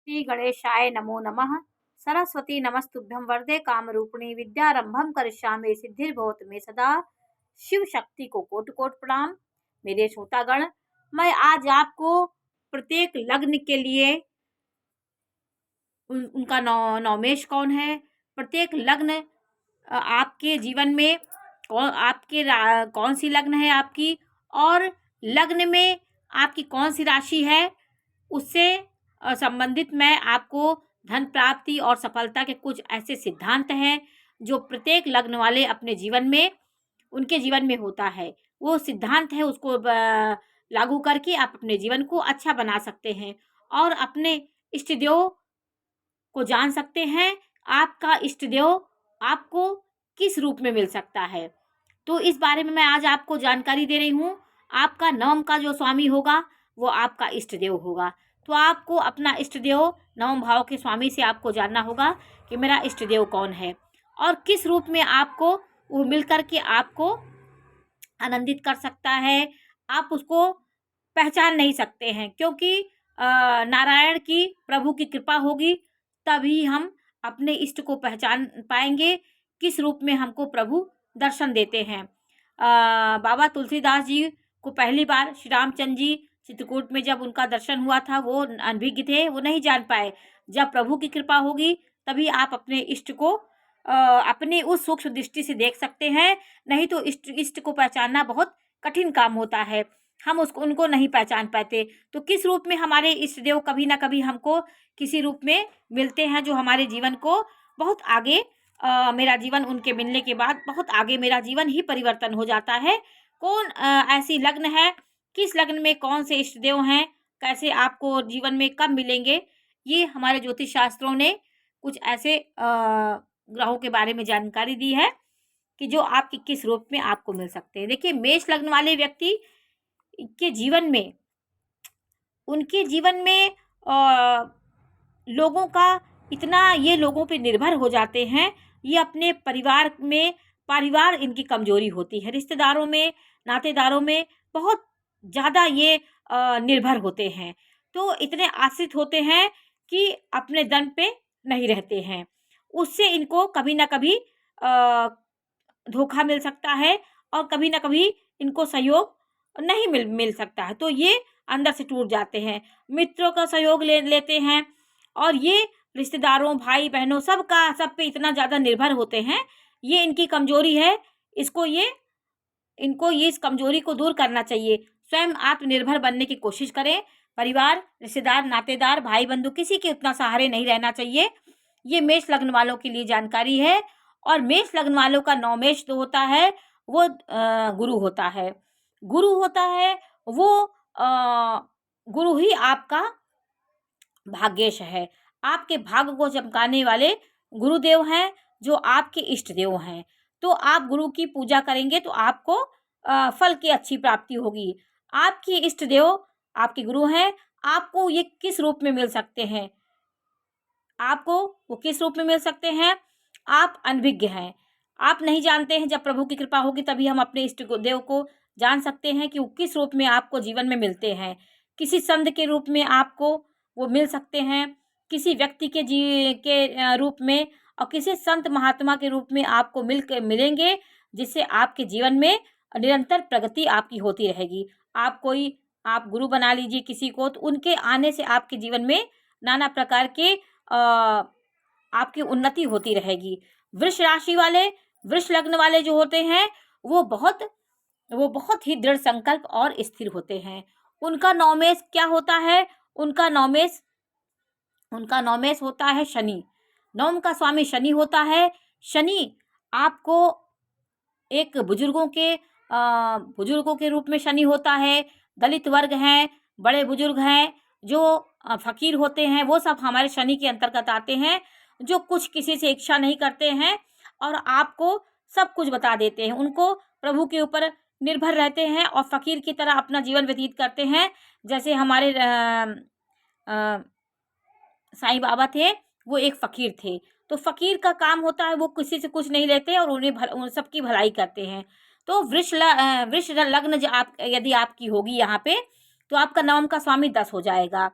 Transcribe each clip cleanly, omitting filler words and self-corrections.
श्री गणेशाय नमो नमः। सरस्वती नमस्तुभ्यं वरदे कामरूपिणी विद्यारंभम करिष्यामि सिद्धिर्भवतु मे सदा। शिव शक्ति को कोटि कोटि प्रणाम। मेरे श्रोतागण, मैं आज आपको प्रत्येक लग्न के लिए उनका नौमेश कौन है, प्रत्येक लग्न आपके जीवन में कौन सी लग्न है आपकी, और लग्न में आपकी कौन सी राशि है, उससे संबंधित मैं आपको धन प्राप्ति और सफलता के कुछ ऐसे सिद्धांत हैं जो प्रत्येक लग्न वाले अपने जीवन में, उनके जीवन में होता है। वो सिद्धांत है, उसको लागू करके आप अपने जीवन को अच्छा बना सकते हैं और अपने इष्ट देव को जान सकते हैं। आपका इष्ट देव आपको किस रूप में मिल सकता है, तो इस बारे में मैं आज आपको जानकारी दे रही हूँ। आपका नवम का जो स्वामी होगा वो आपका इष्ट देव होगा। तो आपको अपना इष्ट देव, नवम भाव के स्वामी से आपको जानना होगा कि मेरा इष्ट देव कौन है और किस रूप में आपको वो मिल कर के आपको आनंदित कर सकता है। आप उसको पहचान नहीं सकते हैं, क्योंकि नारायण की, प्रभु की कृपा होगी तभी हम अपने इष्ट को पहचान पाएंगे, किस रूप में हमको प्रभु दर्शन देते हैं। बाबा तुलसीदास जी को पहली बार श्री रामचंद्र जी चित्रकूट में जब उनका दर्शन हुआ था, वो अनभिज्ञ थे, वो नहीं जान पाए। जब प्रभु की कृपा होगी तभी आप अपने इष्ट को अपने उस सूक्ष्म दृष्टि से देख सकते हैं, नहीं तो इष्ट को पहचानना बहुत कठिन काम होता है। हम उनको नहीं पहचान पाते। तो किस रूप में हमारे इष्ट देव कभी ना कभी हमको किसी रूप में मिलते हैं जो हमारे जीवन को बहुत आगे, मेरा जीवन उनके मिलने के बाद बहुत आगे मेरा जीवन ही परिवर्तन हो जाता है। कौन ऐसी लग्न है, किस लग्न में कौन से इष्ट देव हैं, कैसे आपको जीवन में कब मिलेंगे, ये हमारे ज्योतिष शास्त्रों ने कुछ ऐसे ग्रहों के बारे में जानकारी दी है कि जो आपके किस रूप में आपको मिल सकते हैं। देखिए, मेष लग्न वाले व्यक्ति के जीवन में, उनके जीवन में लोगों का इतना, ये लोगों पे निर्भर हो जाते हैं, ये अपने परिवार इनकी कमजोरी होती है। रिश्तेदारों में, नातेदारों में बहुत ज़्यादा ये निर्भर होते हैं, तो इतने आश्रित होते हैं कि अपने दम पे नहीं रहते हैं। उससे इनको कभी ना कभी धोखा मिल सकता है और कभी ना कभी इनको सहयोग नहीं मिल सकता है, तो ये अंदर से टूट जाते हैं। मित्रों का सहयोग लेते हैं और ये रिश्तेदारों, भाई बहनों, सब पे इतना ज़्यादा निर्भर होते हैं। ये इनकी कमजोरी है। इनको इस कमजोरी को दूर करना चाहिए। स्वयं आत्मनिर्भर बनने की कोशिश करें। परिवार, रिश्तेदार, नातेदार, भाई बंधु, किसी के उतना सहारे नहीं रहना चाहिए। ये मेष लग्न वालों के लिए जानकारी है। और मेष लग्न वालों का नौमेष जो होता है वो गुरु होता है। गुरु होता है वो गुरु ही आपका भाग्येश है। आपके भाग्य को चमकाने वाले गुरुदेव हैं, जो आपके इष्ट देव हैं। तो आप गुरु की पूजा करेंगे तो आपको फल की अच्छी प्राप्ति होगी। आपके इष्ट देव आपके गुरु हैं। आपको ये किस रूप में मिल सकते हैं, आपको वो किस रूप में मिल सकते हैं? आप अनभिज्ञ हैं, आप नहीं जानते हैं। जब प्रभु की कृपा होगी तभी हम अपने इष्ट देव को जान सकते हैं कि वो किस रूप में आपको जीवन में मिलते हैं। किसी संत के रूप में आपको वो मिल सकते हैं, किसी व्यक्ति के रूप में, और किसी संत महात्मा के रूप में आपको मिलेंगे, जिससे आपके जीवन में निरंतर प्रगति आपकी होती रहेगी। आप गुरु बना लीजिए किसी को, तो उनके आने से आपके जीवन में नाना प्रकार के आपकी उन्नति होती रहेगी। वृष राशि वाले, वृष लग्न वाले जो होते हैं वो बहुत ही दृढ़ संकल्प और स्थिर होते हैं। उनका नौमेष क्या होता है? उनका नौमेष होता है शनि। नवम का स्वामी शनि होता है। शनि आपको एक बुजुर्गों के रूप में शनि होता है। दलित वर्ग हैं, बड़े बुजुर्ग हैं, जो फकीर होते हैं, वो सब हमारे शनि के अंतर्गत आते हैं, जो कुछ किसी से इच्छा नहीं करते हैं और आपको सब कुछ बता देते हैं। उनको प्रभु के ऊपर निर्भर रहते हैं और फकीर की तरह अपना जीवन व्यतीत करते हैं। जैसे हमारे साईं बाबा थे, वो एक फकीर थे। तो फकीर का काम होता है वो किसी से कुछ नहीं लेते और उन सबकी भलाई करते हैं। तो वृष लग्न यदि आपकी होगी यहाँ पे, तो आपका नवम का स्वामी 10 हो जाएगा।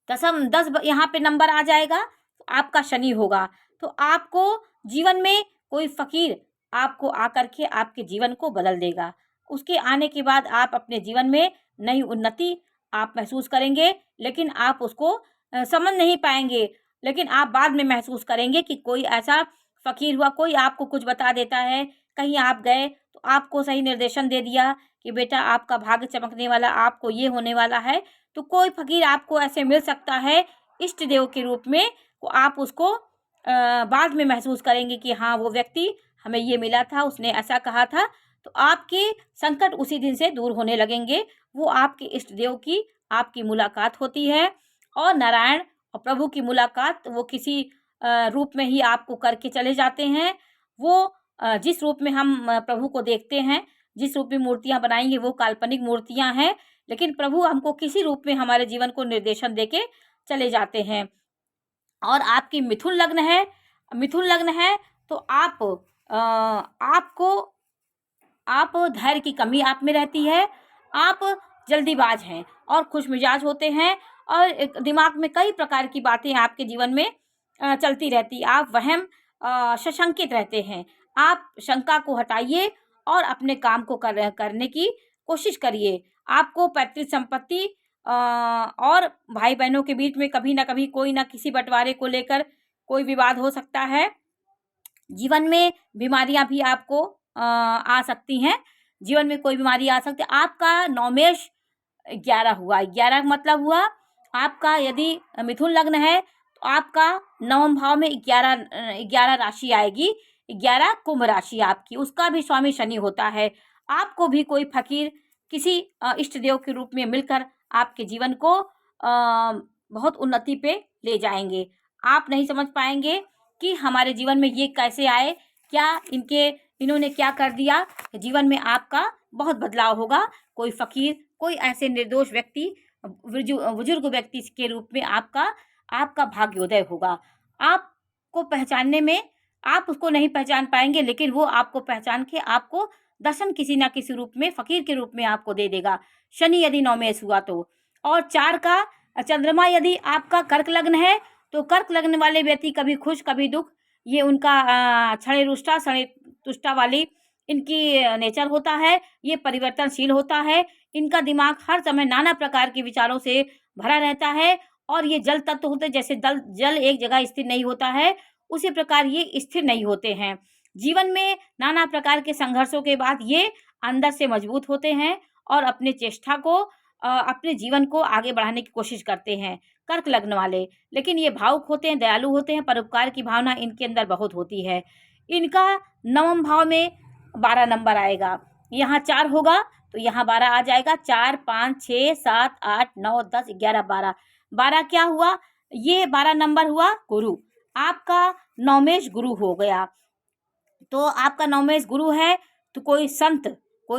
यहाँ पे नंबर आ जाएगा तो आपका शनि होगा। तो आपको जीवन में कोई फ़कीर आपको आकर के आपके जीवन को बदल देगा। उसके आने के बाद आप अपने जीवन में नई उन्नति आप महसूस करेंगे, लेकिन आप उसको समझ नहीं पाएंगे। लेकिन आप बाद में महसूस करेंगे कि कोई ऐसा फ़कीर हुआ, कोई आपको कुछ बता देता है, कहीं आप गए तो आपको सही निर्देशन दे दिया कि बेटा आपका भाग्य चमकने वाला, आपको ये होने वाला है। तो कोई फ़कीर आपको ऐसे मिल सकता है इष्ट देव के रूप में, तो आप उसको बाद में महसूस करेंगे कि हाँ, वो व्यक्ति हमें ये मिला था, उसने ऐसा कहा था। तो आपके संकट उसी दिन से दूर होने लगेंगे। वो आपके इष्ट देव की आपकी मुलाकात होती है, और नारायण और प्रभु की मुलाकात वो किसी रूप में ही आपको करके चले जाते हैं। वो जिस रूप में हम प्रभु को देखते हैं, जिस रूप में मूर्तियाँ बनाएंगे वो काल्पनिक मूर्तियाँ हैं, लेकिन प्रभु हमको किसी रूप में हमारे जीवन को निर्देशन देके चले जाते हैं। और आपकी मिथुन लग्न है तो आप धैर्य की कमी आप में रहती है। आप जल्दीबाज हैं और खुशमिजाज होते हैं, और दिमाग में कई प्रकार की बातें आपके जीवन में चलती रहती। आप वहम सशंकित रहते हैं। आप शंका को हटाइए और अपने काम को करने की कोशिश करिए। आपको पैतृक संपत्ति और भाई बहनों के बीच में कभी ना कभी कोई ना किसी बंटवारे को लेकर कोई विवाद हो सकता है। जीवन में बीमारियां भी आपको आ सकती हैं। जीवन में कोई बीमारी आ सकती है। आपका नौमेश 11 हुआ, 11 मतलब हुआ आपका, यदि मिथुन लग्न है तो आपका नवम भाव में 11 राशि आएगी। 11 कुंभ राशि आपकी, उसका भी स्वामी शनि होता है। आपको भी कोई फकीर किसी इष्ट देव के रूप में मिलकर आपके जीवन को बहुत उन्नति पे ले जाएंगे। आप नहीं समझ पाएंगे कि हमारे जीवन में ये कैसे आए, क्या इन्होंने क्या कर दिया। जीवन में आपका बहुत बदलाव होगा। कोई फकीर, कोई ऐसे निर्दोष व्यक्ति, बुजुर्ग व्यक्ति के रूप में आपका भाग्योदय होगा। आपको पहचानने में आप उसको नहीं पहचान पाएंगे, लेकिन वो आपको पहचान के आपको दर्शन किसी ना किसी रूप में फकीर के रूप में आपको दे देगा। शनि यदि नौमेश हुआ तो, और 4 का चंद्रमा यदि आपका कर्क लग्न है तो कर्क लग्न वाले व्यक्ति कभी खुश कभी दुख, ये उनका क्षणे रुष्टा क्षणे तुष्टा वाली इनकी नेचर होता है। ये परिवर्तनशील होता है। इनका दिमाग हर समय नाना प्रकार के विचारों से भरा रहता है, और ये जल तत्व होते, जैसे जल एक जगह स्थिर नहीं होता है, उसी प्रकार ये स्थिर नहीं होते हैं। जीवन में नाना प्रकार के संघर्षों के बाद ये अंदर से मजबूत होते हैं और अपने चेष्टा को अपने जीवन को आगे बढ़ाने की कोशिश करते हैं कर्क लग्न वाले। लेकिन ये भावुक होते हैं, दयालु होते हैं, परोपकार की भावना इनके अंदर बहुत होती है। इनका नवम भाव में 12 नंबर आएगा। यहाँ 4 होगा तो यहाँ 12 आ जाएगा। 4, 5, 6, 7, 8, 9, 10, 11, 12। 12 क्या हुआ? ये 12 नंबर हुआ गुरु। आपका नवमेश गुरु हो गया। तो आपका नवमेश गुरु है तो कोई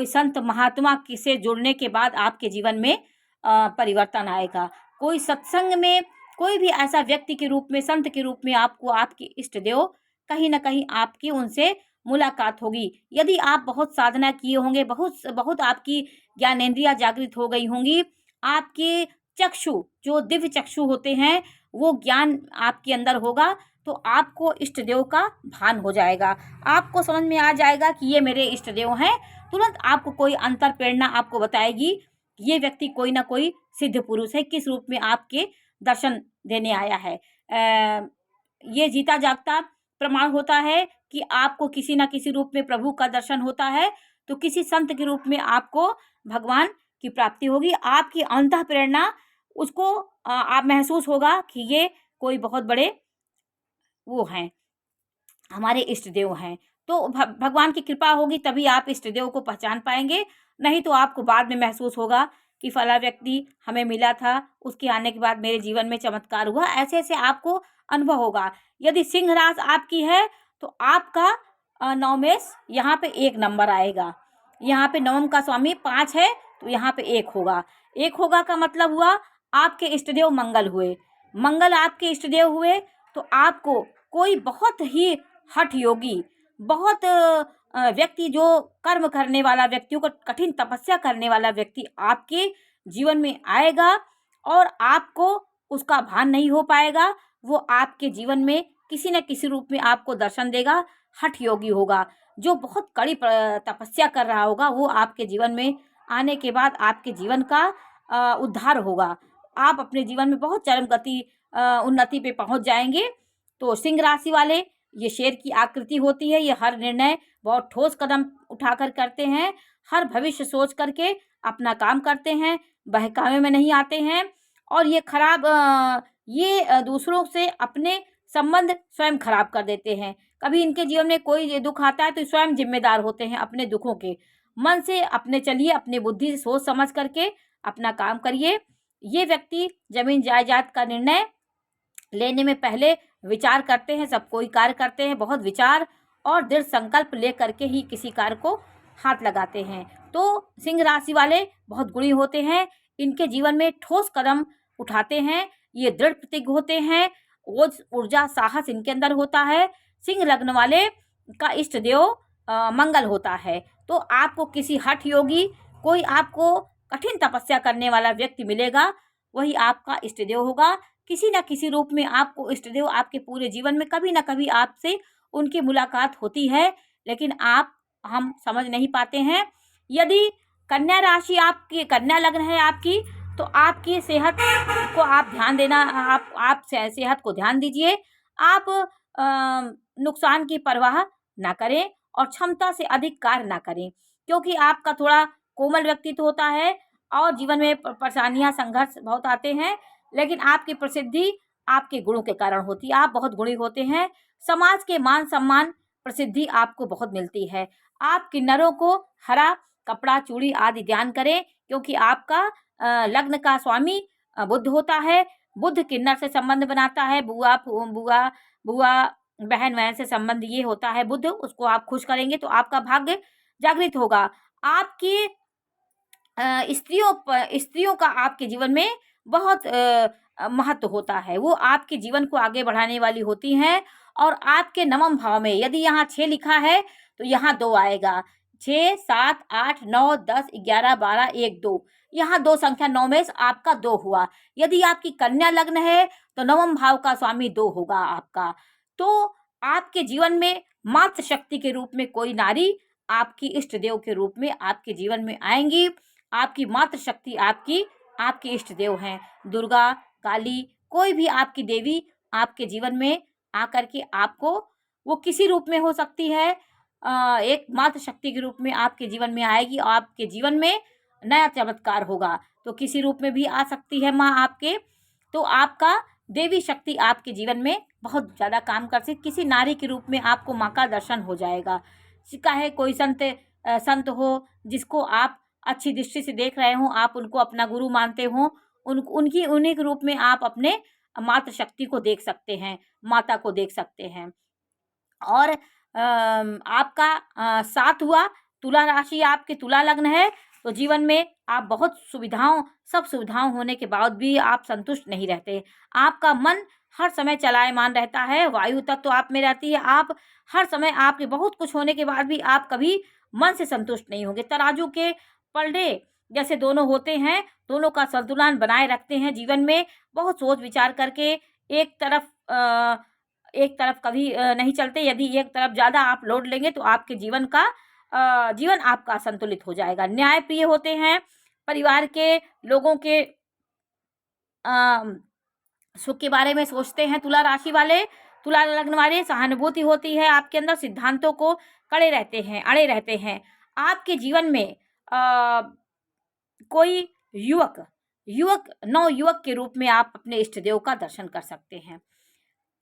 संत महात्मा से जुड़ने के बाद आपके जीवन में परिवर्तन आएगा। कोई सत्संग में कोई भी ऐसा व्यक्ति के रूप में, संत के रूप में आपको आपके इष्ट देव कहीं ना कहीं आपकी उनसे मुलाकात होगी। यदि आप बहुत साधना किए होंगे, बहुत आपकी ज्ञानेंद्रिया जागृत हो गई होंगी, आपके चक्षु जो दिव्य चक्षु होते हैं वो ज्ञान आपके अंदर होगा, तो आपको इष्ट देव का भान हो जाएगा। आपको समझ में आ जाएगा कि ये मेरे इष्ट देव हैं। तुरंत आपको कोई अंतर प्रेरणा आपको बताएगी ये व्यक्ति कोई ना कोई सिद्ध पुरुष है, किस रूप में आपके दर्शन देने आया है। ये जीता जागता प्रमाण होता है कि आपको किसी न किसी रूप में प्रभु का दर्शन होता है, तो किसी संत के रूप में आपको भगवान की प्राप्ति होगी। आपकी अंतः प्रेरणा उसको आप महसूस होगा कि ये कोई बहुत बड़े वो हैं, हमारे इष्ट देव हैं। तो भगवान की कृपा होगी तभी आप इष्ट देव को पहचान पाएंगे। नहीं तो आपको बाद में महसूस होगा कि फला व्यक्ति हमें मिला था, उसके आने के बाद मेरे जीवन में चमत्कार हुआ। ऐसे ऐसे आपको अनुभव होगा। यदि सिंह राशि आपकी है तो आपका नवमेश यहाँ पे 1 नंबर आएगा। यहाँ पे नवम का स्वामी 5 है तो यहाँ पे 1 होगा। 1 होगा का मतलब हुआ आपके इष्ट देव मंगल हुए। मंगल आपके इष्ट देव हुए तो आपको कोई बहुत ही हठ योगी, बहुत व्यक्ति जो कर्म करने वाला, व्यक्तियों को कठिन तपस्या करने वाला व्यक्ति आपके जीवन में आएगा, और आपको उसका भान नहीं हो पाएगा, वो आपके जीवन में किसी न किसी रूप में आपको दर्शन देगा। हठ योगी होगा, जो बहुत कड़ी तपस्या कर रहा होगा, वो आपके जीवन में आने के बाद आपके जीवन का उद्धार होगा। आप अपने जीवन में बहुत चरम गति उन्नति पे पहुंच जाएंगे। तो सिंह राशि वाले, ये शेर की आकृति होती है। ये हर निर्णय बहुत ठोस कदम उठाकर करते हैं, हर भविष्य सोच करके अपना काम करते हैं, बहकावे में नहीं आते हैं। और ये दूसरों से अपने संबंध स्वयं खराब कर देते हैं। कभी इनके जीवन में कोई दुख आता है तो स्वयं जिम्मेदार होते हैं अपने दुखों के। मन से अपने चलिए, अपनी बुद्धि से सोच समझ करके अपना काम करिए। ये व्यक्ति जमीन जायदाद का निर्णय लेने में पहले विचार करते हैं, सब कोई कार्य करते हैं, बहुत विचार और दृढ़ संकल्प ले करके ही किसी कार्य को हाथ लगाते हैं। तो सिंह राशि वाले बहुत गुणी होते हैं, इनके जीवन में ठोस कदम उठाते हैं, ये दृढ़ प्रतिज्ञ होते हैं, ऊर्जा साहस इनके अंदर होता है। सिंह लग्न वाले का इष्ट देव मंगल होता है। तो आपको किसी हठ योगी, कोई आपको कठिन तपस्या करने वाला व्यक्ति मिलेगा, वही आपका इष्ट देव होगा। किसी न किसी रूप में आपको इष्ट देव आपके पूरे जीवन में कभी ना कभी आपसे उनकी मुलाकात होती है, लेकिन हम समझ नहीं पाते हैं। यदि कन्या राशि आपकी, कन्या लग्न है आपकी, तो आपकी सेहत को आप ध्यान देना, आप सेहत को ध्यान दीजिए। आप नुकसान की परवाह ना करें और क्षमता से अधिक कार्य ना करें, क्योंकि आपका थोड़ा कोमल व्यक्तित्व होता है और जीवन में परेशानियां, संघर्ष बहुत आते हैं, लेकिन आपकी प्रसिद्धि आपके गुणों के कारण होती है। आप बहुत गुणी होते हैं, समाज के मान सम्मान प्रसिद्धि आपको बहुत मिलती है। आप किन्नरों को हरा कपड़ा, चूड़ी आदि दान करें, क्योंकि आपका लग्न का स्वामी बुध होता है। बुध किन्नर से संबंध बनाता है, बुआ बहन वहन से संबंध ये होता है बुध, उसको आप खुश करेंगे तो आपका भाग्य जागृत होगा। आपकी स्त्रियों का आपके जीवन में बहुत महत्व होता है, वो आपके जीवन को आगे बढ़ाने वाली होती हैं। और आपके नवम भाव में यदि यहाँ 6 लिखा है तो यहाँ 2 आएगा। 6, 7, 8, 9, 10, 11, 12, 1, 2, यहाँ 2 संख्या 9 में आपका 2 हुआ। यदि आपकी कन्या लग्न है तो नवम भाव का स्वामी 2 होगा आपका। तो आपके जीवन में मातृ शक्ति के रूप में कोई नारी आपकी इष्ट देव के रूप में आपके जीवन में आएंगी। आपकी मातृ शक्ति आपकी इष्ट देव हैं। दुर्गा, काली, कोई भी आपकी देवी आपके जीवन में आकर के आपको, वो किसी रूप में हो सकती है, एक मातृ शक्ति के रूप में आपके जीवन में आएगी और आपके जीवन में नया चमत्कार होगा। तो किसी रूप में भी आ सकती है माँ आपके। तो आपका देवी शक्ति आपके जीवन में बहुत ज़्यादा काम कर सकती, किसी नारी के रूप में आपको माँ का दर्शन हो जाएगा। चाहे कोई संत हो जिसको आप अच्छी दृष्टि से देख रहे हो, आप उनको अपना गुरु मानते हो, उन्हीं के रूप में आप अपने मातृ शक्ति को देख सकते हैं, माता को देख सकते हैं। और आपका 7 हुआ, तुला राशि आपके तुला लग्न है, तो जीवन में आप बहुत सब सुविधाओं होने के बाद भी आप संतुष्ट नहीं रहते। आपका मन हर समय चलायमान रहता है, वायु तत्व तो आप में रहती है। आप हर समय, आपके बहुत कुछ होने के बाद भी आप कभी मन से संतुष्ट नहीं होंगे। तराजू के पलड़े जैसे दोनों होते हैं, दोनों का संतुलन बनाए रखते हैं जीवन में, बहुत सोच विचार करके एक तरफ कभी नहीं चलते। यदि एक तरफ ज़्यादा आप लोड लेंगे तो आपके जीवन आपका संतुलित हो जाएगा। न्याय प्रिय होते हैं, परिवार के लोगों के सुख के बारे में सोचते हैं। तुला राशि वाले, तुला लग्न वाले, सहानुभूति होती है आपके अंदर, सिद्धांतों को अड़े रहते हैं। आपके जीवन में कोई नवयुवक के रूप में आप अपने इष्ट देव का दर्शन कर सकते हैं।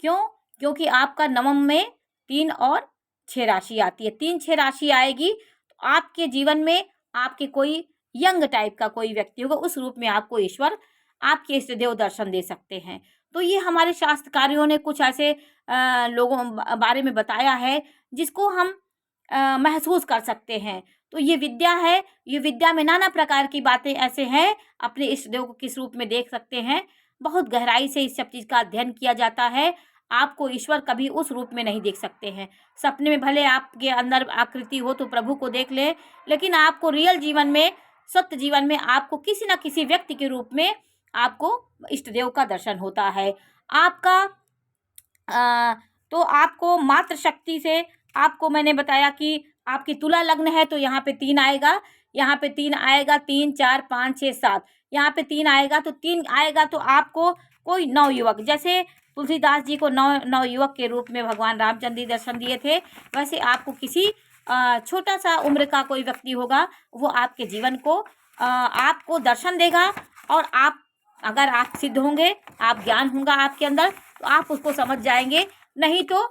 क्योंकि आपका नवम में 3 और 6 राशि आती है। 3, 6 राशि आएगी तो आपके जीवन में आपके कोई यंग टाइप का कोई व्यक्ति होगा, उस रूप में आपको ईश्वर आपके इष्ट देव दर्शन दे सकते हैं। तो ये हमारे शास्त्रकारियों ने कुछ ऐसे लोगों बारे में बताया है जिसको हम महसूस कर सकते हैं। तो ये विद्या है, ये विद्या में नाना प्रकार की बातें ऐसे हैं, अपने इष्ट देव को किस रूप में देख सकते हैं। बहुत गहराई से इस सब चीज़ का अध्ययन किया जाता है। आपको ईश्वर कभी उस रूप में नहीं देख सकते हैं। सपने में भले आपके अंदर आकृति हो तो प्रभु को देख ले, लेकिन आपको रियल जीवन में, सत्य जीवन में आपको किसी न किसी व्यक्ति के रूप में आपको इष्ट देव का दर्शन होता है। आपका तो आपको मातृ शक्ति से, आपको मैंने बताया कि आपकी तुला लग्न है तो यहाँ पे 3 आएगा, यहाँ पे 3 आएगा, 3 4 5 6 7, यहाँ पे 3 आएगा, तो 3 आएगा तो आपको कोई नवयुवक, जैसे तुलसीदास जी को नवयुवक के रूप में भगवान रामचंद्र जी दर्शन दिए थे, वैसे आपको किसी छोटा सा उम्र का कोई व्यक्ति होगा, वो आपके जीवन को आपको दर्शन देगा। और आप, अगर आप सिद्ध होंगे, आप ज्ञान होगा आपके अंदर, तो आप उसको समझ जाएंगे, नहीं तो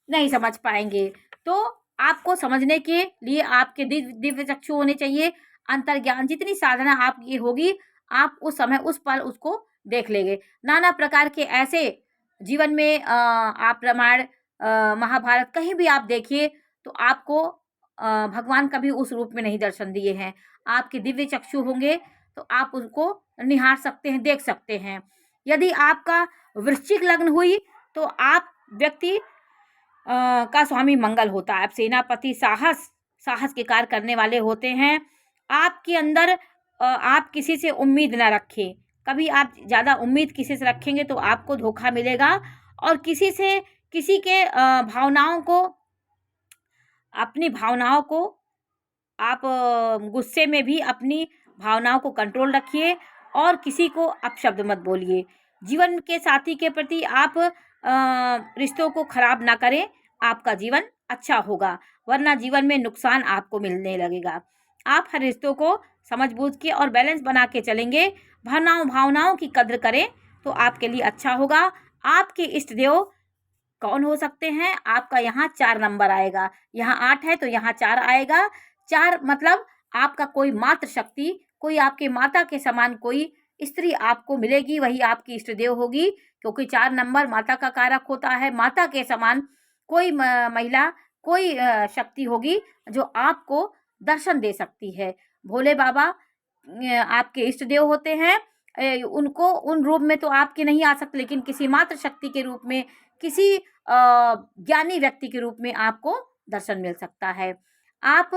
नहीं समझ पाएंगे। तो आपको समझने के लिए आपके दिव्य चक्षु होने चाहिए। अंतर्ज्ञान, जितनी साधना आपकी होगी, आप उस समय उस पल उसको देख लेंगे। नाना प्रकार के ऐसे जीवन में आप रामायण महाभारत कहीं भी आप देखिए, तो आपको भगवान कभी उस रूप में नहीं दर्शन दिए हैं। आपके दिव्य चक्षु होंगे तो आप उसको निहार सकते हैं, देख सकते हैं। यदि आपका वृश्चिक लग्न हुई तो आप व्यक्ति का स्वामी मंगल होता है। आप सेनापति, साहस के कार्य करने वाले होते हैं। आपके अंदर आप किसी से उम्मीद ना रखें। कभी आप ज़्यादा उम्मीद किसी से रखेंगे तो आपको धोखा मिलेगा। और किसी के भावनाओं को, अपनी भावनाओं को आप गुस्से में भी अपनी भावनाओं को कंट्रोल रखिए और किसी को अपशब्द मत बोलिए। जीवन के साथी के प्रति आप रिश्तों को खराब ना करें, आपका जीवन अच्छा होगा, वरना जीवन में नुकसान आपको मिलने लगेगा। आप हर रिश्तों को समझ बूझ के और बैलेंस बना के चलेंगे, भावनाओं की कद्र करें तो आपके लिए अच्छा होगा। आपके इष्ट देव कौन हो सकते हैं? आपका यहाँ 4 नंबर आएगा, यहाँ 8 है तो यहाँ 4 आएगा। 4 मतलब आपका कोई मातृ शक्ति, कोई आपके माता के समान कोई स्त्री आपको मिलेगी, वही आपकी इष्ट देव होगी। क्योंकि 4 नंबर माता का कारक होता है। माता के समान कोई महिला, कोई शक्ति होगी जो आपको दर्शन दे सकती है। भोले बाबा आपके इष्ट देव होते हैं। उनको उन रूप में तो आपके नहीं आ सकते, लेकिन किसी मातृ शक्ति के रूप में, किसी ज्ञानी व्यक्ति के रूप में आपको दर्शन मिल सकता है। आप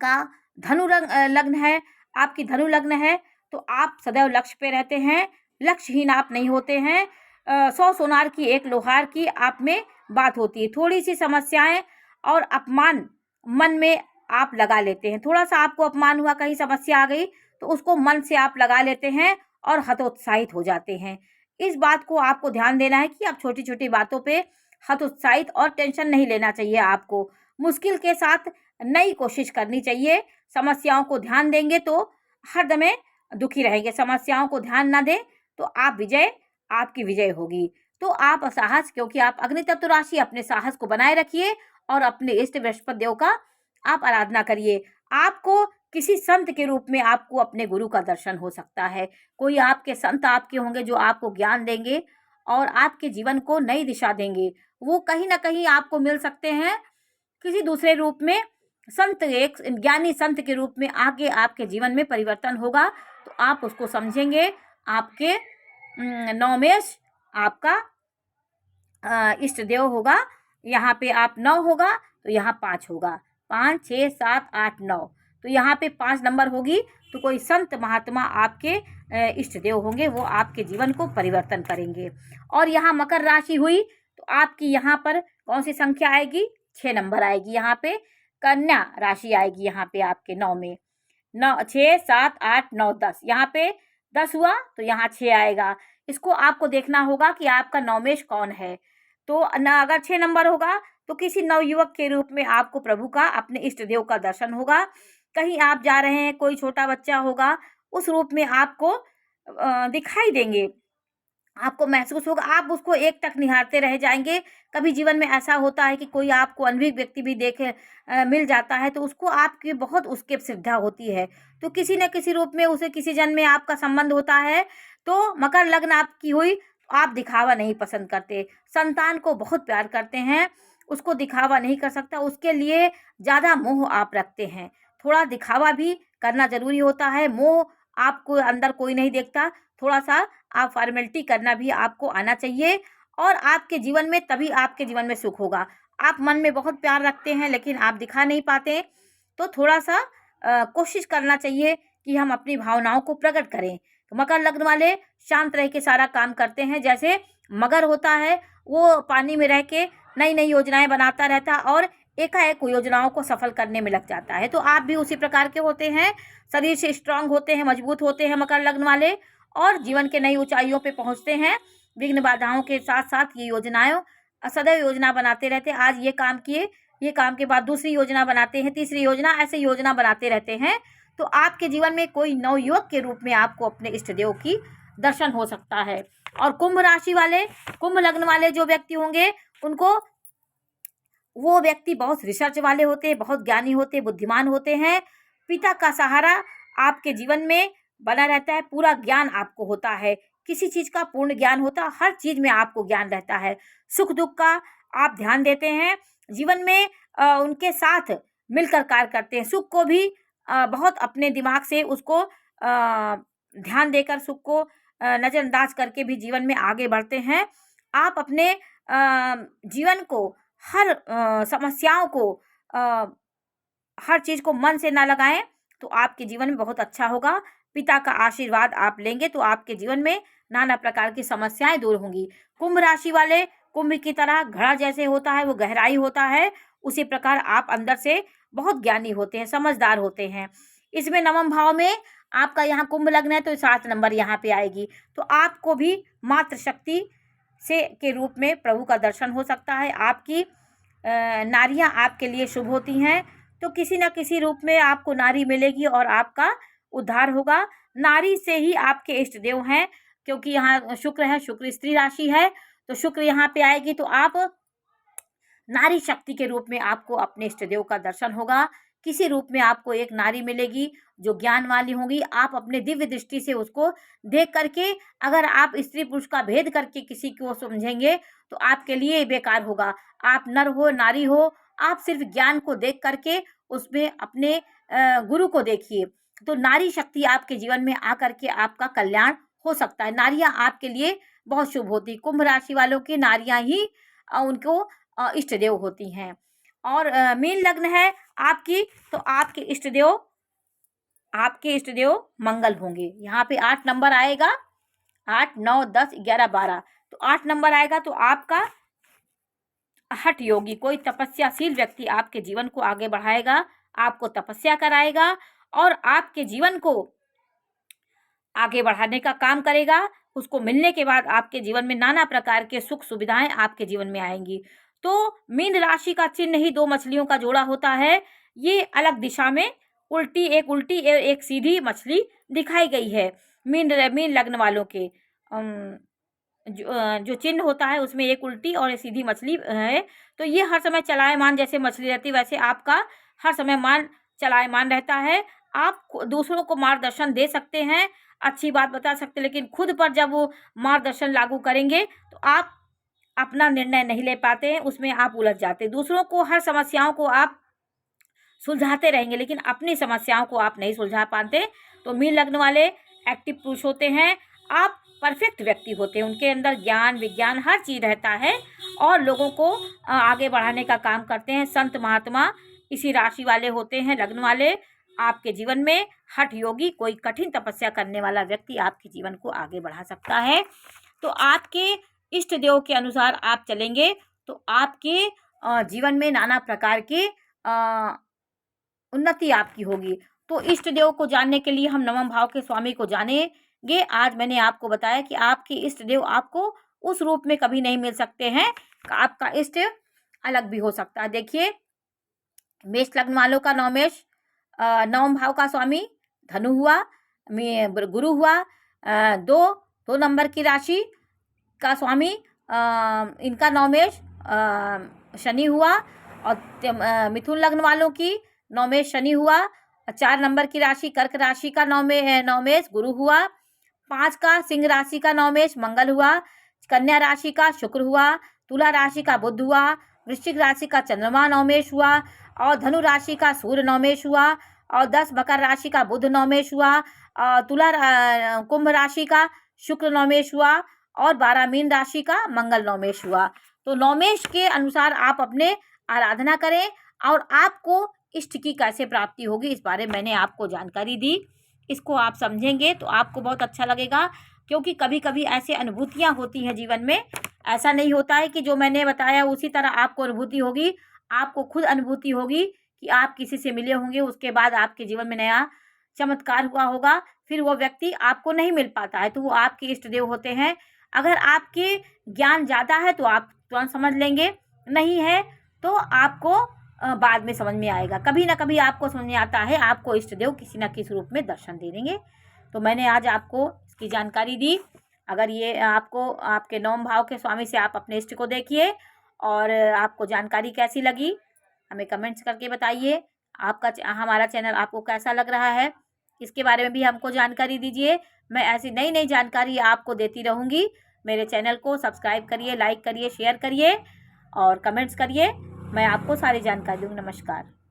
का धनु लग्न है, आपकी धनु लग्न है तो आप सदैव लक्ष्य पे रहते हैं, लक्ष्यहीन आप नहीं होते हैं। 100 सोनार की 1 लोहार की आप में बात होती है। थोड़ी सी समस्याएं और अपमान मन में आप लगा लेते हैं। थोड़ा सा आपको अपमान हुआ, कहीं समस्या आ गई तो उसको मन से आप लगा लेते हैं और हतोत्साहित हो जाते हैं। इस बात को आपको ध्यान देना है कि आप छोटी छोटी बातों पे हतोत्साहित और टेंशन नहीं लेना चाहिए। आपको मुश्किल के साथ नई कोशिश करनी चाहिए। समस्याओं को ध्यान देंगे तो हर दमे दुखी रहेंगे, समस्याओं को ध्यान ना दें तो आपकी विजय होगी। तो आप साहस, क्योंकि आप अग्नि तत्व राशि, अपने साहस को बनाए रखिए और अपने इष्ट बृहस्पति देव का आप आराधना करिए। आपको किसी संत के रूप में आपको अपने गुरु का दर्शन हो सकता है। कोई आपके संत आपके होंगे जो आपको ज्ञान देंगे और आपके जीवन को नई दिशा देंगे। वो कहीं ना कहीं आपको मिल सकते हैं किसी दूसरे रूप में। संत, एक ज्ञानी संत के रूप में आगे आपके जीवन में परिवर्तन होगा तो आप उसको समझेंगे। आपके नवमेश आपका इष्ट देव होगा। यहाँ पे आप 9 होगा तो यहाँ 5 होगा, 5 6 7 8 9, तो यहाँ पे 5 नंबर होगी तो कोई संत महात्मा आपके इष्ट देव होंगे, वो आपके जीवन को परिवर्तन करेंगे। और यहाँ मकर राशि हुई तो आपकी यहाँ पर कौन सी संख्या आएगी? 6 नंबर आएगी। यहाँ पे कन्या राशि आएगी, यहाँ पे आपके 9 में 9 6 7 8 9 10, यहाँ पे 10 हुआ तो यहाँ 6 आएगा। इसको आपको देखना होगा कि आपका नवमेश कौन है। तो ना, अगर 6 नंबर होगा तो किसी नवयुवक के रूप में आपको प्रभु का, अपने इष्ट देव का दर्शन होगा। कहीं आप जा रहे हैं, कोई छोटा बच्चा होगा, उस रूप में आपको दिखाई देंगे, आपको महसूस होगा, आप उसको एक टक निहारते रह जाएंगे। कभी जीवन में ऐसा होता है कि कोई आपको अनभिज्ञ व्यक्ति भी देखे मिल जाता है तो उसको आपकी बहुत उसके श्रद्धा होती है, तो किसी न किसी रूप में उसे किसी जन्म में आपका संबंध होता है। तो मकर लग्न आपकी हुई तो आप दिखावा नहीं पसंद करते, संतान को बहुत प्यार करते हैं, उसको दिखावा नहीं कर सकता, उसके लिए ज़्यादा मोह आप रखते हैं। थोड़ा दिखावा भी करना जरूरी होता है। मोह आपको अंदर कोई नहीं देखता, थोड़ा सा आप फॉर्मेलिटी करना भी आपको आना चाहिए और आपके जीवन में, तभी आपके जीवन में सुख होगा। आप मन में बहुत प्यार रखते हैं लेकिन आप दिखा नहीं पाते, तो थोड़ा सा कोशिश करना चाहिए कि हम अपनी भावनाओं को प्रकट करें, तो मकर लग्न वाले शांत रह के सारा काम करते हैं। जैसे मगर होता है, वो पानी में रह के नई नई योजनाएं बनाता रहता है और एकाएक योजनाओं को सफल करने में लग जाता है। तो आप भी उसी प्रकार के होते हैं, शरीर से स्ट्रांग होते हैं, मजबूत होते हैं मकर लग्न वाले, और जीवन के नई ऊंचाइयों पे पहुंचते हैं। विघ्न बाधाओं के साथ साथ ये योजनाएं सदैव योजना बनाते रहते हैं। आज ये काम किए, ये काम के बाद दूसरी योजना बनाते हैं, तीसरी योजना, ऐसे योजना बनाते रहते हैं। तो आपके जीवन में कोई नवयुवक के रूप में आपको अपने इष्ट देव की दर्शन हो सकता है। और कुंभ राशि वाले, कुंभ लग्न वाले जो व्यक्ति होंगे, उनको वो व्यक्ति बहुत रिसर्च वाले होते हैं, बहुत ज्ञानी होते हैं, बुद्धिमान होते हैं। पिता का सहारा आपके जीवन में बना रहता है, पूरा ज्ञान आपको होता है, किसी चीज का पूर्ण ज्ञान होता है, हर चीज में आपको ज्ञान रहता है। सुख दुख का आप ध्यान देते हैं, जीवन में उनके साथ मिलकर कार्य करते हैं। सुख को भी बहुत अपने दिमाग से उसको ध्यान देकर सुख को नज़रअंदाज करके भी जीवन में आगे बढ़ते हैं। आप अपने जीवन को, हर समस्याओं को, हर चीज़ को मन से ना लगाएं तो आपके जीवन में बहुत अच्छा होगा। पिता का आशीर्वाद आप लेंगे तो आपके जीवन में नाना प्रकार की समस्याएं दूर होंगी। कुंभ राशि वाले, कुंभ की तरह घड़ा जैसे होता है वो गहराई होता है, उसी प्रकार आप अंदर से बहुत ज्ञानी होते हैं, समझदार होते हैं। इसमें नवम भाव में आपका यहाँ कुंभ लग्न है तो 7 नंबर यहाँ पे आएगी। तो आपको भी मातृशक्ति से के रूप में प्रभु का दर्शन हो सकता है। आपकी नारियां आपके लिए शुभ होती हैं, तो किसी न किसी रूप में आपको नारी मिलेगी और आपका उद्धार होगा। नारी से ही आपके इष्ट देव हैं, क्योंकि यहाँ शुक्र है, शुक्र स्त्री राशि है, तो शुक्र यहाँ पे आएगी तो आप नारी शक्ति के रूप में आपको अपने इष्ट देव का दर्शन होगा। किसी रूप में आपको एक नारी मिलेगी जो ज्ञान वाली होगी। आप अपने दिव्य दृष्टि से उसको देख करके, अगर आप स्त्री पुरुष का भेद करके किसी को समझेंगे तो आपके लिए बेकार होगा। आप नर हो नारी हो, आप सिर्फ ज्ञान को देख करके उसमें अपने गुरु को देखिए, तो नारी शक्ति आपके जीवन में आकर के आपका कल्याण हो सकता है। नारियां आपके लिए बहुत शुभ होती। कुंभ राशि वालों की नारियां ही उनको इष्ट देव होती हैं। और मीन लग्न है आपकी, तो आपके इष्ट देव मंगल होंगे। यहाँ पे 8 नंबर आएगा, 8, 9, 10, 11, 12, तो 8 नंबर आएगा। तो आपका हठ योगी, कोई तपस्याशील व्यक्ति आपके जीवन को आगे बढ़ाएगा, आपको तपस्या कराएगा और आपके जीवन को आगे बढ़ाने का काम करेगा। उसको मिलने के बाद आपके जीवन में नाना प्रकार के सुख सुविधाएं आपके जीवन में आएंगी। तो मीन राशि का चिन्ह ही 2 मछलियों का जोड़ा होता है। ये अलग दिशा में उल्टी एक सीधी मछली दिखाई गई है। मीन लग्न वालों के जो चिन्ह होता है उसमें एक उल्टी और एक सीधी मछली है। तो ये हर समय चलायमान जैसे मछली रहती है, वैसे आपका हर समय चलायमान रहता है। आप दूसरों को मार्गदर्शन दे सकते हैं, अच्छी बात बता सकते हैं, लेकिन खुद पर जब वो मार्गदर्शन लागू करेंगे तो आप अपना निर्णय नहीं ले पाते हैं, उसमें आप उलझ जाते हैं। दूसरों को हर समस्याओं को आप सुलझाते रहेंगे, लेकिन अपनी समस्याओं को आप नहीं सुलझा पाते। तो मीन लग्न वाले एक्टिव पुरुष होते हैं, आप परफेक्ट व्यक्ति होते हैं, उनके अंदर ज्ञान विज्ञान हर चीज़ रहता है और लोगों को आगे बढ़ाने का काम करते हैं। संत महात्मा इसी राशि वाले होते हैं, लग्न वाले। आपके जीवन में हठ योगी, कोई कठिन तपस्या करने वाला व्यक्ति आपके जीवन को आगे बढ़ा सकता है। तो आपके इष्ट देव के अनुसार आप चलेंगे तो आपके जीवन में नाना प्रकार के उन्नति आपकी होगी। तो इष्ट देव को जानने के लिए हम नवम भाव के स्वामी को जानेंगे। आज मैंने आपको बताया कि आपके इष्ट देव आपको उस रूप में कभी नहीं मिल सकते हैं, आपका इष्ट अलग भी हो सकता है। देखिए, मेष लग्न वालों का नवमेष नवम भाव का स्वामी धनु हुआ, गुरु हुआ। 2 नंबर की राशि का स्वामी इनका नवमेष शनि हुआ। और मिथुन लग्न वालों की नवमेष शनि हुआ। 4 नंबर की राशि कर्क राशि का नवमेष गुरु हुआ। 5 का सिंह राशि का नवमेष मंगल हुआ। कन्या राशि का शुक्र हुआ। तुला राशि का बुध हुआ। वृश्चिक राशि का चंद्रमा नवमेष हुआ। और धनु राशि का सूर्य नवमेष हुआ। और 10 मकर राशि का बुध नवमेष हुआ। कुंभ राशि का शुक्र नवमेष हुआ। और 12 मीन राशि का मंगल नवमेष हुआ। तो नवमेष के अनुसार आप अपने आराधना करें और आपको इष्ट की कैसे प्राप्ति होगी इस बारे में मैंने आपको जानकारी दी। इसको आप समझेंगे तो आपको बहुत अच्छा लगेगा, क्योंकि कभी कभी ऐसी अनुभूतियाँ होती हैं जीवन में। ऐसा नहीं होता है कि जो मैंने बताया उसी तरह आपको अनुभूति होगी। आपको खुद अनुभूति होगी कि आप किसी से मिले होंगे, उसके बाद आपके जीवन में नया चमत्कार हुआ होगा। फिर वो व्यक्ति आपको नहीं मिल पाता है, तो वो आपके इष्ट देव होते हैं। अगर आपके ज्ञान ज़्यादा है तो आप तुरंत समझ लेंगे, नहीं है तो आपको बाद में समझ में आएगा। कभी ना कभी आपको समझ में आता है, आपको इष्ट देव किसी न किसी रूप में दर्शन दे देंगे। तो मैंने आज आपको इसकी जानकारी दी। अगर ये आपको आपके 9 भाव के स्वामी से आप अपने इष्ट को देखिए, और आपको जानकारी कैसी लगी हमें कमेंट्स करके बताइए। आपका हमारा चैनल आपको कैसा लग रहा है, इसके बारे में भी हमको जानकारी दीजिए। मैं ऐसी नई नई जानकारी आपको देती रहूँगी। मेरे चैनल को सब्सक्राइब करिए, लाइक करिए, शेयर करिए और कमेंट्स करिए। मैं आपको सारी जानकारी दूँगी। नमस्कार।